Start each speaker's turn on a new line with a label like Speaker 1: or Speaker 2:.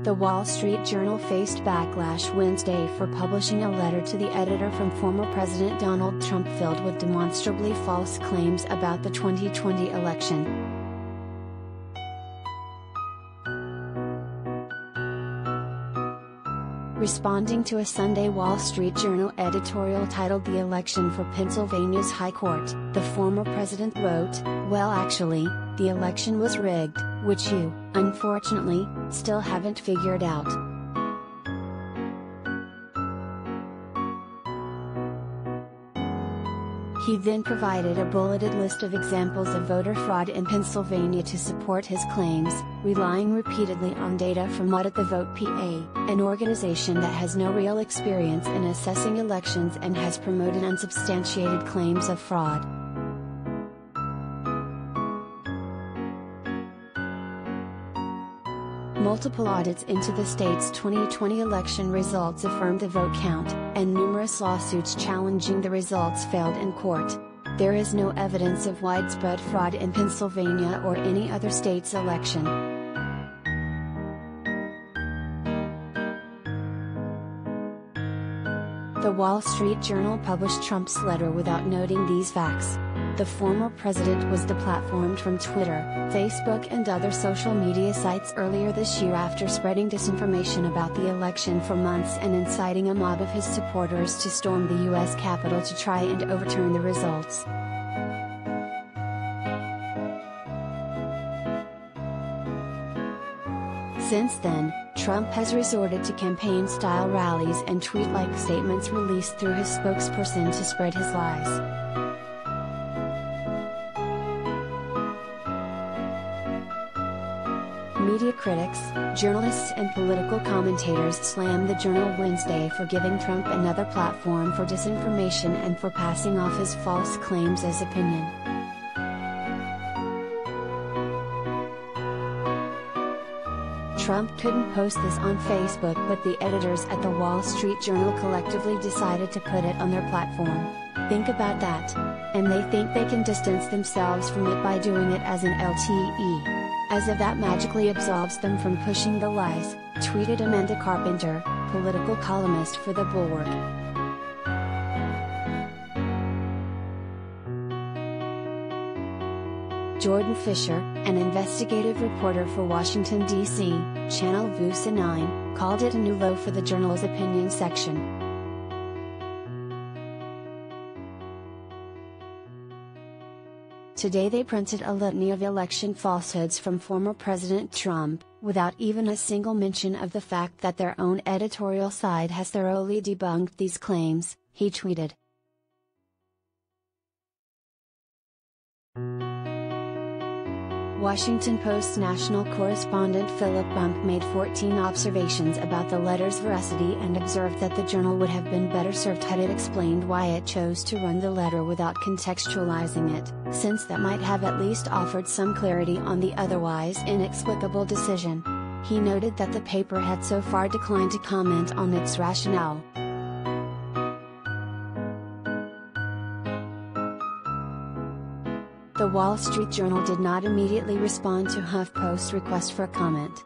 Speaker 1: The Wall Street Journal faced backlash Wednesday for publishing a letter to the editor from former President Donald Trump filled with demonstrably false claims about the 2020 election. Responding to a Sunday Wall Street Journal editorial titled "The Election for Pennsylvania's High Court," the former president wrote, "Well, actually, the election was rigged, which you, unfortunately, still haven't figured out." He then provided a bulleted list of examples of voter fraud in Pennsylvania to support his claims, relying repeatedly on data from Audit the Vote PA, an organization that has no real experience in assessing elections and has promoted unsubstantiated claims of fraud. Multiple audits into the state's 2020 election results affirmed the vote count, and numerous lawsuits challenging the results failed in court. There is no evidence of widespread fraud in Pennsylvania or any other state's election. The Wall Street Journal published Trump's letter without noting these facts. The former president was deplatformed from Twitter, Facebook and other social media sites earlier this year after spreading disinformation about the election for months and inciting a mob of his supporters to storm the U.S. Capitol to try and overturn the results. Since then, Trump has resorted to campaign-style rallies and tweet-like statements released through his spokesperson to spread his lies. Media critics, journalists and political commentators slammed the Journal Wednesday for giving Trump another platform for disinformation and for passing off his false claims as opinion. Trump couldn't post this on Facebook, but the editors at the Wall Street Journal collectively decided to put it on their platform. Think about that. And they think they can distance themselves from it by doing it as an LTE. As if that magically absolves them from pushing the lies, tweeted Amanda Carpenter, political columnist for The Bulwark. Jordan Fisher, an investigative reporter for Washington, D.C., Channel VUSA 9, called it a new low for the Journal's opinion section. Today they printed a litany of election falsehoods from former President Trump, without even a single mention of the fact that their own editorial side has thoroughly debunked these claims, he tweeted. Washington Post's national correspondent Philip Bump made 14 observations about the letter's veracity and observed that the Journal would have been better served had it explained why it chose to run the letter without contextualizing it, since that might have at least offered some clarity on the otherwise inexplicable decision. He noted that the paper had so far declined to comment on its rationale. The Wall Street Journal did not immediately respond to HuffPost's request for comment.